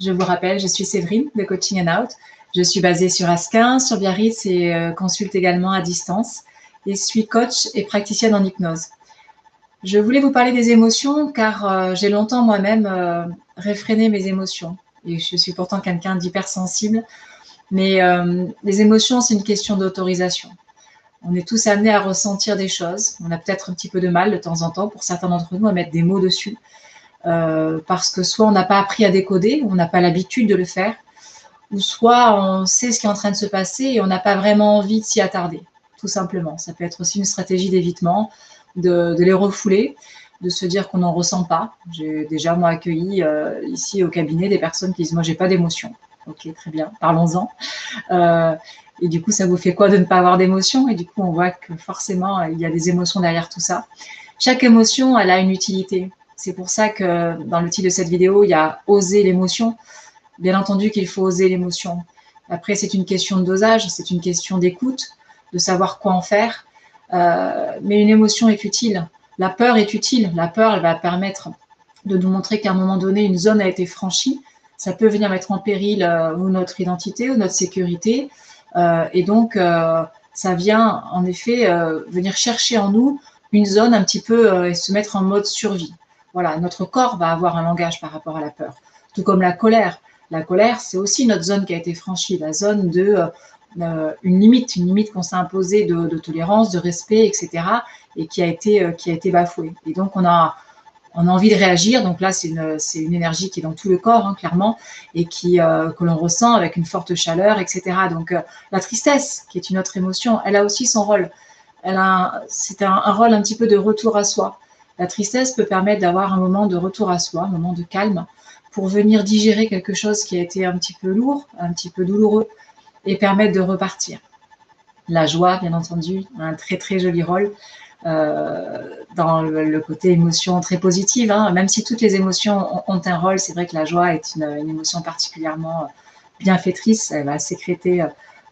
Je vous rappelle, je suis Séverine de Coaching and Out. Je suis basée sur Asquin, sur Biarritz et consulte également à distance. Et suis coach et praticienne en hypnose. Je voulais vous parler des émotions car j'ai longtemps moi-même réfréné mes émotions. Et je suis pourtant quelqu'un d'hypersensible. Mais les émotions, c'est une question d'autorisation. On est tous amenés à ressentir des choses. On a peut-être un petit peu de mal de temps en temps, pour certains d'entre nous, à mettre des mots dessus. Parce que soit on n'a pas appris à décoder, on n'a pas l'habitude de le faire, ou soit on sait ce qui est en train de se passer et on n'a pas vraiment envie de s'y attarder, tout simplement. Ça peut être aussi une stratégie d'évitement, de les refouler, de se dire qu'on n'en ressent pas. J'ai déjà, moi, accueilli ici au cabinet des personnes qui disent « moi, j'ai pas d'émotion ». Ok, très bien, parlons-en. Et du coup, ça vous fait quoi de ne pas avoir d'émotion? Et du coup, on voit que forcément, il y a des émotions derrière tout ça. Chaque émotion, elle a une utilité. C'est pour ça que dans le titre de cette vidéo, il y a « oser l'émotion ». Bien entendu qu'il faut oser l'émotion. Après, c'est une question de dosage, c'est une question d'écoute, de savoir quoi en faire. Mais une émotion est utile. La peur est utile. La peur, elle va permettre de nous montrer qu'à un moment donné, une zone a été franchie. Ça peut venir mettre en péril ou notre identité ou notre sécurité. Et donc, ça vient en effet venir chercher en nous une zone un petit peu et se mettre en mode survie. Voilà, notre corps va avoir un langage par rapport à la peur. Tout comme la colère. La colère, c'est aussi notre zone qui a été franchie, la zone de une limite qu'on s'est imposée de tolérance, de respect, etc. et qui a été bafouée. Et donc, on a envie de réagir. Donc là, c'est une énergie qui est dans tout le corps, hein, clairement, et que l'on ressent avec une forte chaleur, etc. Donc, la tristesse, qui est une autre émotion, elle a aussi son rôle. C'est un rôle un petit peu de retour à soi. La tristesse peut permettre d'avoir un moment de retour à soi, un moment de calme, pour venir digérer quelque chose qui a été un petit peu lourd, un petit peu douloureux, et permettre de repartir. La joie, bien entendu, a un très très joli rôle dans le côté émotion très positive, hein. Même si toutes les émotions ont un rôle, c'est vrai que la joie est une émotion particulièrement bienfaitrice. Elle va sécréter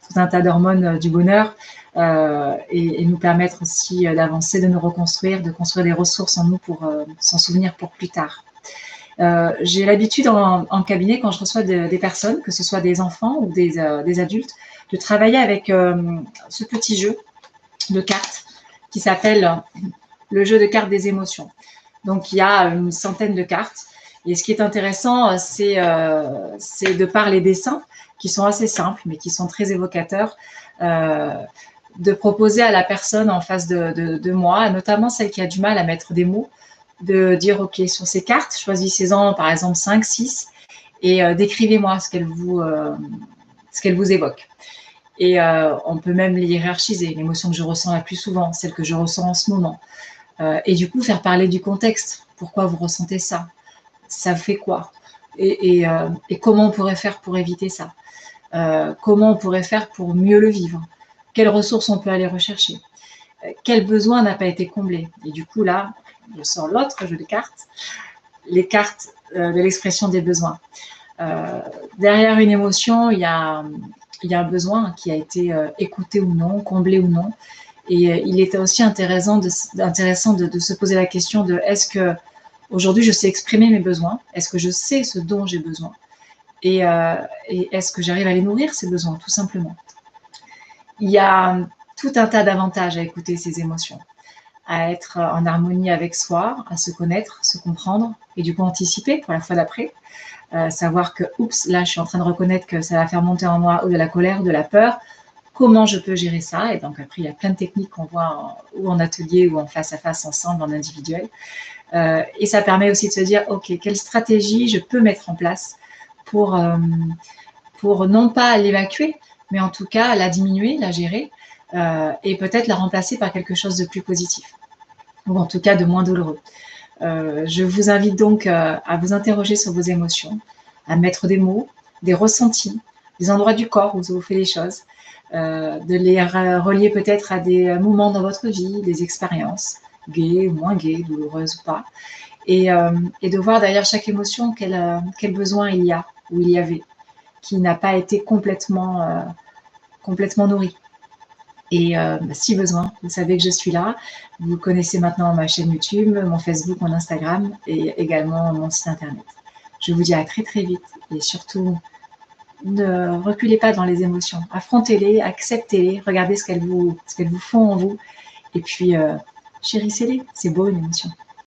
tout un tas d'hormones du bonheur et nous permettre aussi d'avancer, de nous reconstruire, de construire des ressources en nous pour s'en souvenir pour plus tard. J'ai l'habitude en cabinet, quand je reçois des personnes, que ce soit des enfants ou des adultes, de travailler avec ce petit jeu de cartes qui s'appelle le jeu de cartes des émotions. Donc, il y a une centaine de cartes. Et ce qui est intéressant, c'est de par les dessins, qui sont assez simples, mais qui sont très évocateurs, de proposer à la personne en face de moi, notamment celle qui a du mal à mettre des mots, de dire, OK, sur ces cartes, choisissez-en par exemple 5, 6, et décrivez-moi ce qu'elles vous évoquent. Et on peut même les hiérarchiser, l'émotion que je ressens la plus souvent, celle que je ressens en ce moment. Et du coup, faire parler du contexte. Pourquoi vous ressentez ça? Ça fait quoi? Et comment on pourrait faire pour éviter ça? Comment on pourrait faire pour mieux le vivre? Quelles ressources on peut aller rechercher? Quel besoin n'a pas été comblé? Et du coup, là, je sors l'autre jeu de cartes, les cartes de l'expression des besoins. Derrière une émotion, il y a un besoin qui a été écouté ou non, comblé ou non. Et il est aussi intéressant de se poser la question de est-ce que aujourd'hui je sais exprimer mes besoins? Est-ce que je sais ce dont j'ai besoin? Et est-ce que j'arrive à les nourrir, ces besoins, tout simplement? Il y a tout un tas d'avantages à écouter ces émotions, à être en harmonie avec soi, à se connaître, se comprendre et du coup anticiper pour la fois d'après. Savoir que, oups, là, je suis en train de reconnaître que ça va faire monter en moi ou de la colère, ou de la peur. Comment je peux gérer ça? Et donc, après, il y a plein de techniques qu'on voit ou en atelier ou en face à face ensemble, en individuel. Et ça permet aussi de se dire, OK, quelle stratégie je peux mettre en place pour non pas l'évacuer, mais en tout cas la diminuer, la gérer, et peut-être la remplacer par quelque chose de plus positif, ou en tout cas de moins douloureux. Je vous invite donc à vous interroger sur vos émotions, à mettre des mots, des ressentis, des endroits du corps où vous faites les choses, de les relier peut-être à des moments dans votre vie, des expériences, gaies ou moins gaies, douloureuses ou pas, et de voir derrière chaque émotion quel besoin il y a, ou il y avait, qui n'a pas été complètement nourri. Et si besoin, vous savez que je suis là. Vous connaissez maintenant ma chaîne YouTube, mon Facebook, mon Instagram et également mon site internet. Je vous dis à très très vite et surtout, ne reculez pas dans les émotions. Affrontez-les, acceptez-les, regardez ce qu'elles vous font en vous et puis chérissez-les. C'est beau une émotion.